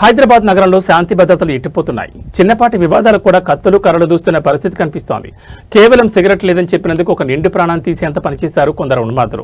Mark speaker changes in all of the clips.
Speaker 1: హైదరాబాద్ నగరంలో శాంతి భద్రతలు ఎట్టిపోతున్నాయి. చిన్నపాటి వివాదాలు కూడా కత్తులు కర్రలు దూస్తున్న పరిస్థితి కనిపిస్తోంది. కేవలం సిగరెట్ లేదని చెప్పినందుకు ఒక నిండు ప్రాణాన్ని తీసేంత పనిచేశారు కొందరు ఉన్మాదులు.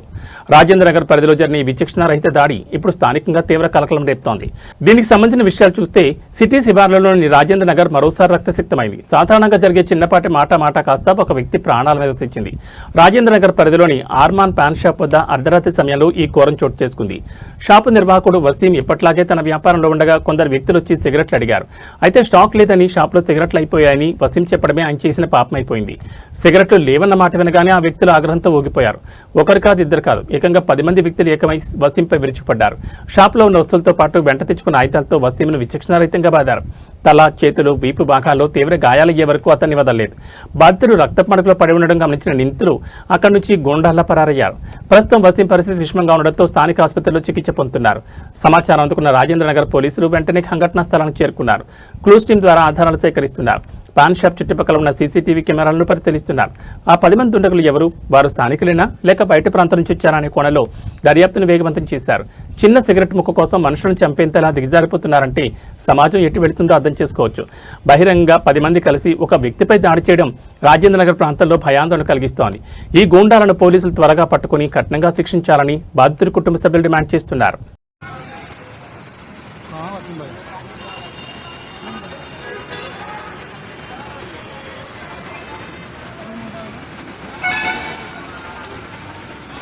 Speaker 1: రాజేంద్ర నగర్ పరిధిలో జరిగిన ఈ విచక్షణారహిత దాడి ఇప్పుడు స్థానికంగా తీవ్ర కలకలం రేపుతోంది. దీనికి సంబంధించిన విషయాలు చూస్తే సిటీ శివార్లలోని రాజేంద్ర నగర్ మరోసారి రక్తసిక్తమైంది. సాధారణంగా జరిగే చిన్నపాటి మాట కాస్త ఒక వ్యక్తి ప్రాణాల మీద తెచ్చింది. రాజేంద్ర నగర్ పరిధిలోని ఆర్మాన్ పాన్ షాప్ వద్ద అర్ధరాత్రి సమయంలో ఈ ఘోరం చోటు చేసుకుంది. షాపు నిర్వాహకుడు వసీం ఇప్పట్లాగే తన వ్యాపారంలో ఉండగా కొందరు వ్యక్తులు వచ్చి సిగరెట్లు అడిగారు. అయితే స్టాక్ లేదని షాప్లో సిగరెట్లు అయిపోయాయని వసీం చెప్పడమే ఆయన చేసిన పాపమైపోయింది. సిగరెట్లు లేవన్న మాట వినగానే ఆ వ్యక్తులు ఆగ్రహంతో ఊగిపోయారు. ఒకరు కాదు ఇద్దరు కాదు, ఏకంగా 10 మంది వ్యక్తులు ఏకమై వసీంపై విరుచుపడ్డారు. షాప్లో ఉన్న వస్తువులతో పాటు వెంట తెచ్చుకున్న ఆయుధాలతో వసీంను విచక్షణారహితంగా బాదారు. తల, చేతులు, వీపు భాగాల్లో తీవ్ర గాయాలయ్యే వరకు అతన్ని వదలలేదు. బాధితుడు రక్తపు మడుగులో పడి ఉండడం గమనించిన నిందితులు అక్కడి నుంచి గూండాల్లా పరారయ్యారు. ప్రస్తుతం వసీం పరిస్థితి విషమంగా ఉండడంతో స్థానిక ఆసుపత్రిలో చికిత్స పొందుతున్నారు. సమాచారం అందుకున్న రాజేంద్ర నగర్ పోలీసులు వెంటనే సంఘటనా స్థలానికి చేరుకున్నారు. క్లూస్ టీం ద్వారా ఆధారాలు సేకరిస్తున్నారు. పాన్ షాప్ చుట్టుపక్కల ఉన్న సీసీటీవీ కెమెరాలను పరిశీలిస్తున్నారు. ఆ 10 మంది దుండగులు ఎవరు? వారు స్థానికులేనా లేక బయట ప్రాంతం నుంచి వచ్చారా అనే కోణంలో దర్యాప్తును వేగవంతం చేశారు. చిన్న సిగరెట్ ముక్క కోసం మనుషులను చంపేంతలా దిగజారిపోతున్నారంటే సమాజం ఎటు వెళుతుందో అర్థం చేసుకోవచ్చు. బహిరంగంగా 10 మంది కలిసి ఒక వ్యక్తిపై దాడి చేయడం రాజేంద్ర నగర్ ప్రాంతంలో భయాందోళన కలిగిస్తోంది. ఈ గూండాలను పోలీసులు త్వరగా పట్టుకుని కఠినంగా శిక్షించాలని బాధితుడి కుటుంబ సభ్యులు డిమాండ్ చేస్తున్నారు.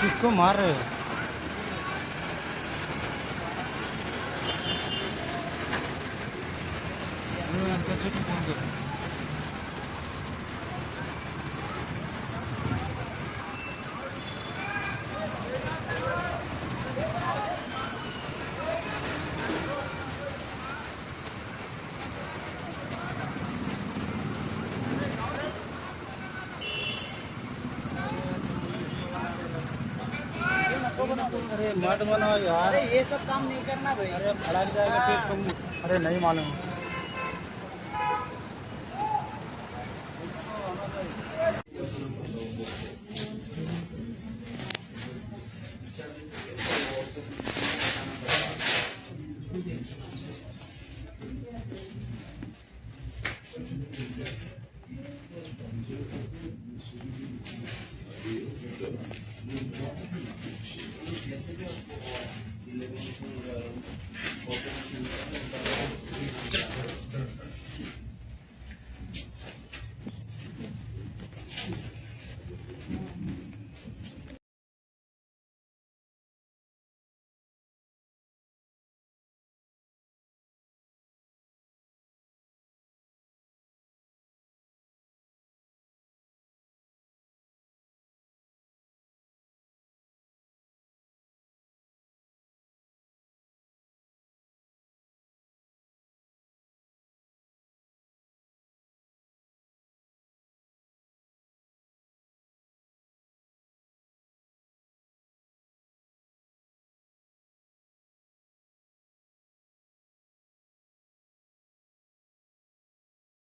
Speaker 2: किसको मार रहे हो? अरे मत बनाओ यार, अरे ये सब काम नहीं करना भाई। अरे फड़ा जाएगा फिर तुम। अरे नहीं मालूम। Yes,